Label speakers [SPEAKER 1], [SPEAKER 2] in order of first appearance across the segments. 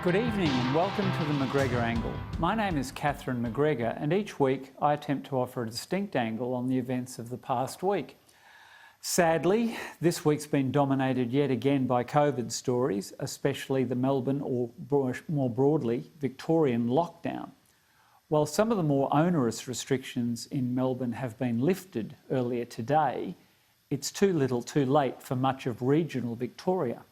[SPEAKER 1] Good evening and welcome to the McGregor Angle. My name is Catherine McGregor and each week I attempt to offer a distinct angle on the events of the past week. Sadly, this week's been dominated yet again by COVID stories, especially the Melbourne or more broadly Victorian lockdown. While some of the more onerous restrictions in Melbourne have been lifted earlier today, it's too little too late for much of regional Victoria.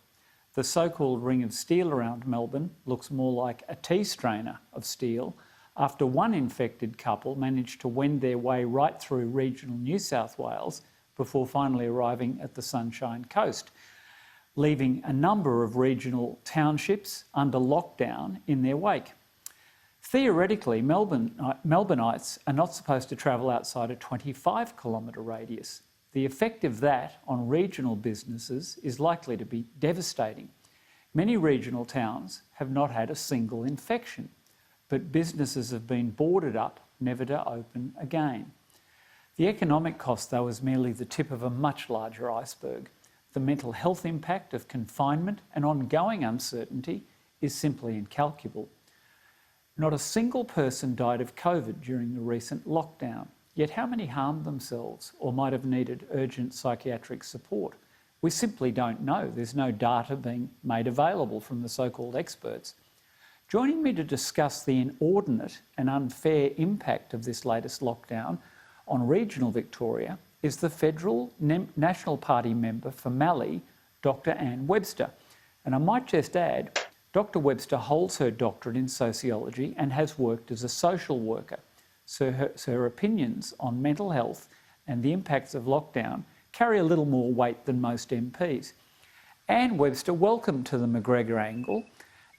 [SPEAKER 1] The so-called ring of steel around Melbourne looks more like a tea strainer of steel after one infected couple managed to wend their way right through regional New South Wales before finally arriving at the Sunshine Coast, leaving a number of regional townships under lockdown in their wake. Theoretically, Melbourneites are not supposed to travel outside a 25-kilometre radius. The effect of that on regional businesses is likely to be devastating. Many regional towns have not had a single infection, but businesses have been boarded up, never to open again. The economic cost, though, is merely the tip of a much larger iceberg. The mental health impact of confinement and ongoing uncertainty is simply incalculable. Not a single person died of COVID during the recent lockdown. Yet how many harmed themselves or might have needed urgent psychiatric support? We simply don't know. There's no data being made available from the so-called experts. Joining me to discuss the inordinate and unfair impact of this latest lockdown on regional Victoria is the Federal National Party member for Mallee, Dr. Anne Webster. And I might just add, Dr. Webster holds her doctorate in sociology and has worked as a social worker. So her opinions on mental health and the impacts of lockdown carry a little more weight than most MPs. Anne Webster, welcome to the McGregor Angle.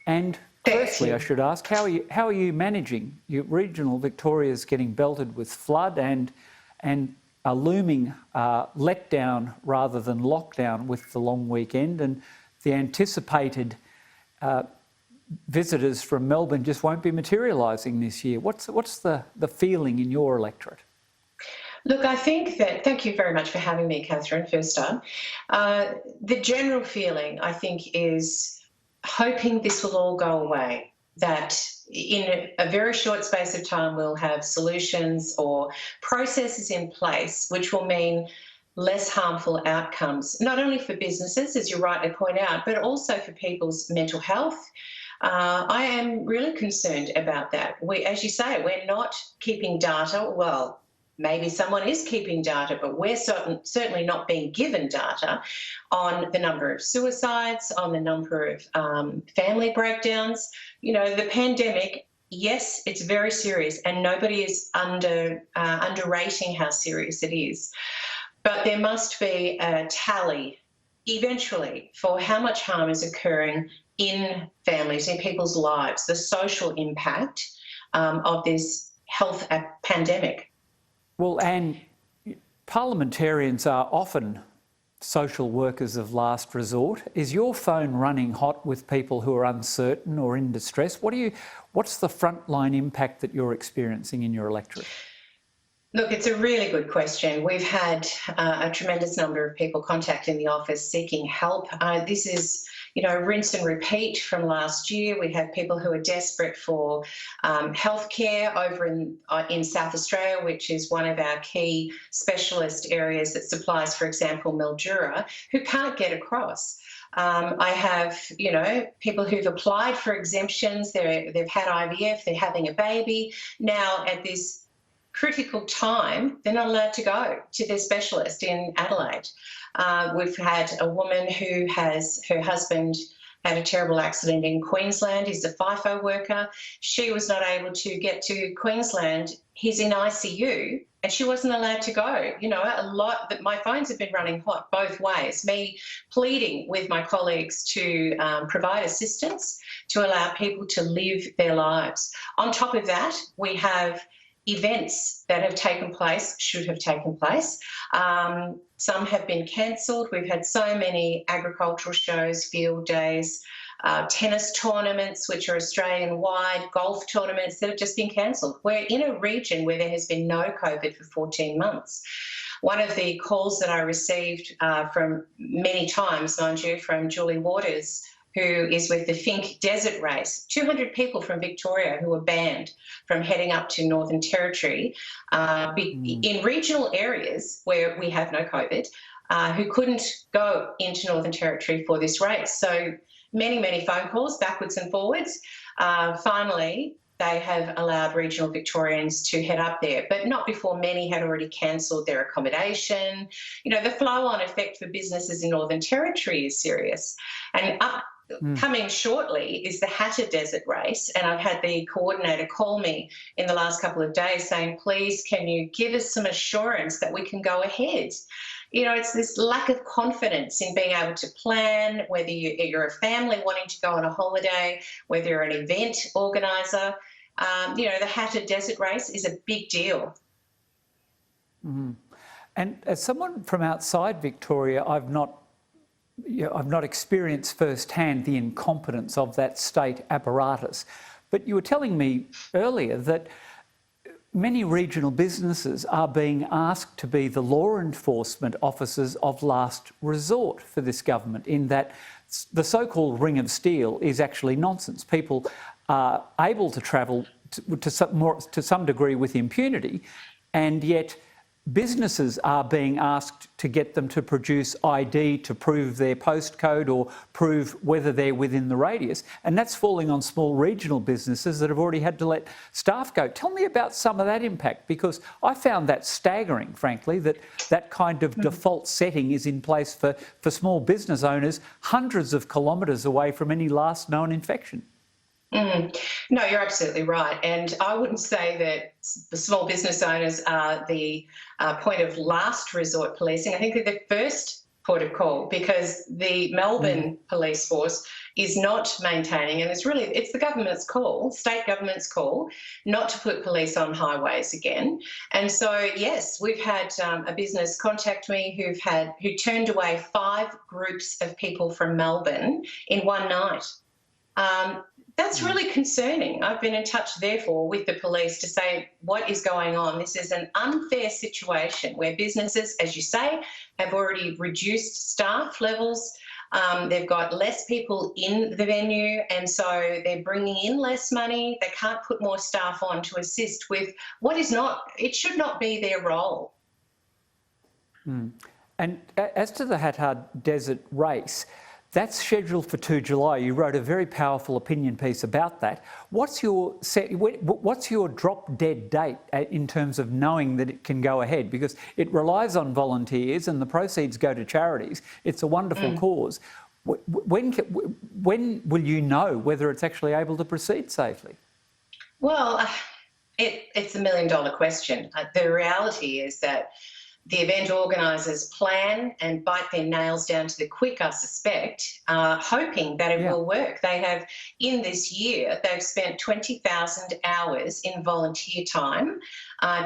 [SPEAKER 1] And firstly, I should ask, how are you managing? Your regional Victoria's getting belted with flood and a looming letdown rather than lockdown with the long weekend, and the anticipated visitors from Melbourne just won't be materialising this year. What's the feeling in your electorate?
[SPEAKER 2] Look, I think that, thank you very much for having me, Catherine, first up. The general feeling, I think, is hoping this will all go away, that in a very short space of time we'll have solutions or processes in place which will mean less harmful outcomes, not only for businesses, as you rightly point out, but also for people's mental health. I am really concerned about that. As you say, we're not keeping data. Well, maybe someone is keeping data, but we're certainly not being given data on the number of suicides, on the number of family breakdowns. You know, the pandemic, yes, it's very serious, and nobody is underrating how serious it is. But there must be a tally eventually for how much harm is occurring in families, in people's lives, the social impact of this health pandemic.
[SPEAKER 1] Well, and parliamentarians are often social workers of last resort. Is your phone running hot with people who are uncertain or in distress? What's the frontline impact that you're experiencing in your electorate?
[SPEAKER 2] Look, it's a really good question. We've had a tremendous number of people contacting the office seeking help. This is, rinse and repeat from last year. We have people who are desperate for healthcare over in South Australia, which is one of our key specialist areas that supplies, for example, Mildura, who can't get across. I have, people who've applied for exemptions. They've had IVF, they're having a baby. Now, at this critical time, they're not allowed to go to their specialist in Adelaide. We've had a woman who has, her husband had a terrible accident in Queensland. He's a FIFO worker. She was not able to get to Queensland. He's in ICU and she wasn't allowed to go. But my phones have been running hot both ways, me pleading with my colleagues to provide assistance to allow people to live their lives. On top of that, we have events that have taken place, should have taken place. Some have been cancelled. We've had so many agricultural shows, field days, tennis tournaments, which are Australian-wide, golf tournaments that have just been cancelled. We're in a region where there has been no COVID for 14 months. One of the calls that I received from many times, mind you, from Julie Waters, who is with the Finke Desert Race. 200 people from Victoria who were banned from heading up to Northern Territory in regional areas where we have no COVID, who couldn't go into Northern Territory for this race. So many phone calls backwards and forwards. Finally, they have allowed regional Victorians to head up there, but not before many had already cancelled their accommodation. You know, the flow-on effect for businesses in Northern Territory is serious. And coming shortly is the Hatter Desert Race, and I've had the coordinator call me in the last couple of days saying, please, can you give us some assurance that we can go ahead? You know, it's this lack of confidence in being able to plan, whether you're a family wanting to go on a holiday, whether you're an event organiser. You know, the Hatter Desert Race is a big deal.
[SPEAKER 1] And as someone from outside Victoria, I've not experienced firsthand the incompetence of that state apparatus. But you were telling me earlier that many regional businesses are being asked to be the law enforcement officers of last resort for this government, in that the so-called ring of steel is actually nonsense. People are able to travel to some degree with impunity, and yet businesses are being asked to get them to produce ID to prove their postcode or prove whether they're within the radius. And that's falling on small regional businesses that have already had to let staff go. Tell me about some of that impact, because I found that staggering, frankly, that kind of default setting is in place for small business owners hundreds of kilometres away from any last known infection.
[SPEAKER 2] No, you're absolutely right. And I wouldn't say that the small business owners are the point of last resort policing. I think they're the first port of call, because the Melbourne police force is not maintaining, and it's the government's call, state government's call, not to put police on highways again. And so, yes, we've had a business contact me who turned away 5 groups of people from Melbourne in one night. That's really concerning. I've been in touch, therefore, with the police to say what is going on. This is an unfair situation where businesses, as you say, have already reduced staff levels. They've got less people in the venue, and so they're bringing in less money. They can't put more staff on to assist with what is not, it should not be their role.
[SPEAKER 1] And as to the Hatter Desert Race, that's scheduled for 2 July. You wrote a very powerful opinion piece about that. What's your drop-dead date in terms of knowing that it can go ahead? Because it relies on volunteers and the proceeds go to charities. It's a wonderful cause. When will you know whether it's actually able to proceed safely?
[SPEAKER 2] Well, it's a $1 million question. The reality is that the event organisers plan and bite their nails down to the quick, I suspect, hoping that it will work. They have, in this year, they've spent 20,000 hours in volunteer time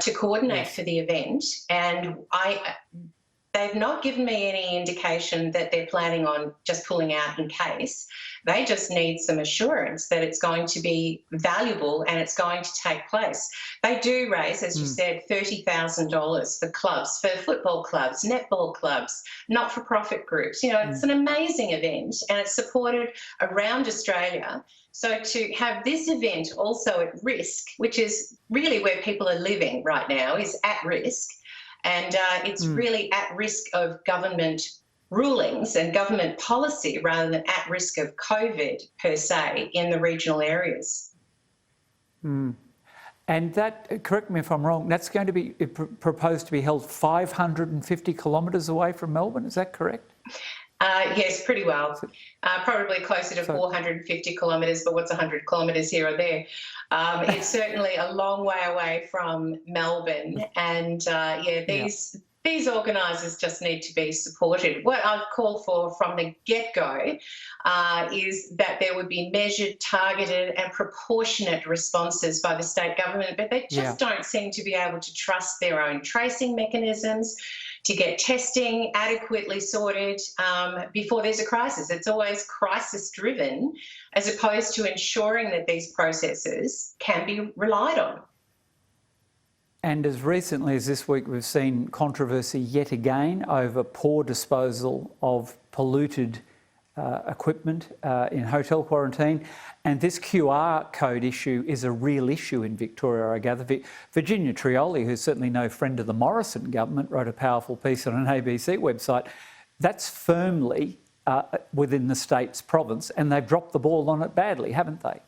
[SPEAKER 2] to coordinate for the event, and they've not given me any indication that they're planning on just pulling out in case. They just need some assurance that it's going to be valuable and it's going to take place. They do raise, as you said, $30,000 for clubs, for football clubs, netball clubs, not-for-profit groups. You know, it's an amazing event and it's supported around Australia. So to have this event also at risk, which is really where people are living right now, is at risk. And it's really at risk of government rulings and government policy rather than at risk of COVID per se in the regional areas.
[SPEAKER 1] And that, correct me if I'm wrong, that's going to be proposed to be held 550 kilometres away from Melbourne, is that correct?
[SPEAKER 2] Yes, pretty well. Probably closer to 450 kilometres, but what's 100 kilometres here or there? It's certainly a long way away from Melbourne, and these organisers just need to be supported. What I've called for from the get-go is that there would be measured, targeted and proportionate responses by the state government, but they just don't seem to be able to trust their own tracing mechanisms to get testing adequately sorted before there's a crisis. It's always crisis-driven as opposed to ensuring that these processes can be relied on.
[SPEAKER 1] And as recently as this week, we've seen controversy yet again over poor disposal of polluted equipment in hotel quarantine, and this QR code issue is a real issue in Victoria, I gather. Virginia Trioli, who's certainly no friend of the Morrison government, wrote a powerful piece on an ABC website. That's firmly within the state's province, and they've dropped the ball on it badly, haven't they?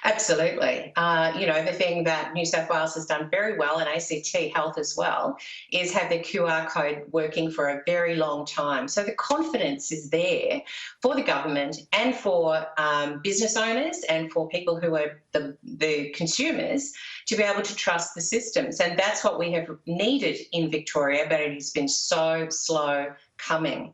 [SPEAKER 2] Absolutely. The thing that New South Wales has done very well, and ACT Health as well, is have the QR code working for a very long time. So the confidence is there for the government and for business owners and for people who are the consumers to be able to trust the systems. And that's what we have needed in Victoria, but it has been so slow coming.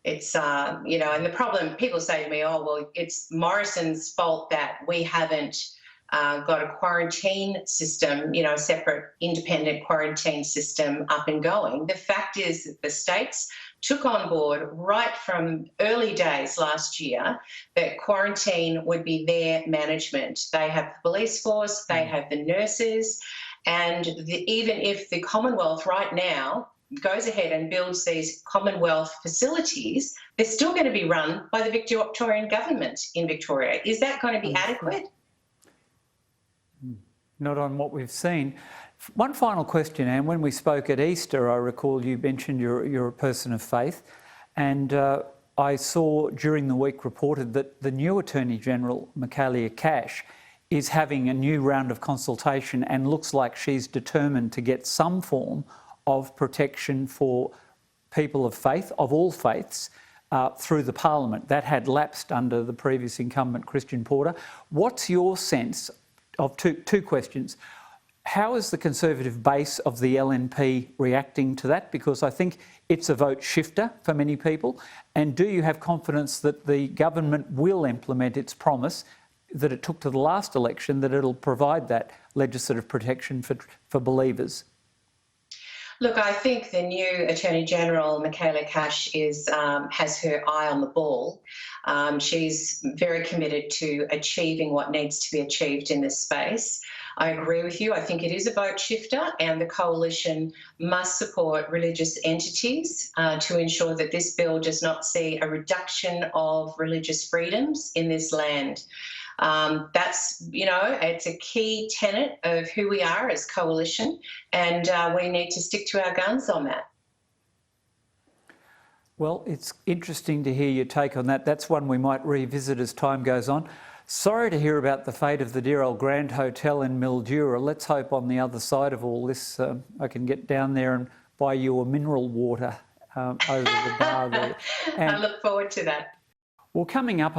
[SPEAKER 2] It's, and the problem, people say to me, oh, well, it's Morrison's fault that we haven't got a quarantine system, a separate independent quarantine system up and going. The fact is that the states took on board right from early days last year that quarantine would be their management. They have the police force, they have the nurses, and even if the Commonwealth right now goes ahead and builds these Commonwealth facilities, they're still going to be run by the Victorian government in Victoria. Is that going to be adequate?
[SPEAKER 1] Not on what we've seen. One final question, Anne. When we spoke at Easter, I recall you mentioned you're a person of faith, and I saw during the week reported that the new Attorney General, Michaelia Cash, is having a new round of consultation and looks like she's determined to get some form of protection for people of faith, of all faiths, through the Parliament. That had lapsed under the previous incumbent, Christian Porter. What's your sense of two questions? How is the Conservative base of the LNP reacting to that? Because I think it's a vote shifter for many people. And do you have confidence that the government will implement its promise that it took to the last election, that it'll provide that legislative protection for believers?
[SPEAKER 2] Look, I think the new Attorney General, Michaelia Cash, has her eye on the ball. She's very committed to achieving what needs to be achieved in this space. I agree with you. I think it is a vote shifter, and the coalition must support religious entities to ensure that this bill does not see a reduction of religious freedoms in this land. That's, it's a key tenet of who we are as coalition, and we need to stick to our guns on that.
[SPEAKER 1] Well, it's interesting to hear your take on that. That's one we might revisit as time goes on. Sorry to hear about the fate of the dear old Grand Hotel in Mildura. Let's hope on the other side of all this I can get down there and buy you a mineral water over the bar there.
[SPEAKER 2] I look forward to that.
[SPEAKER 1] Well, coming up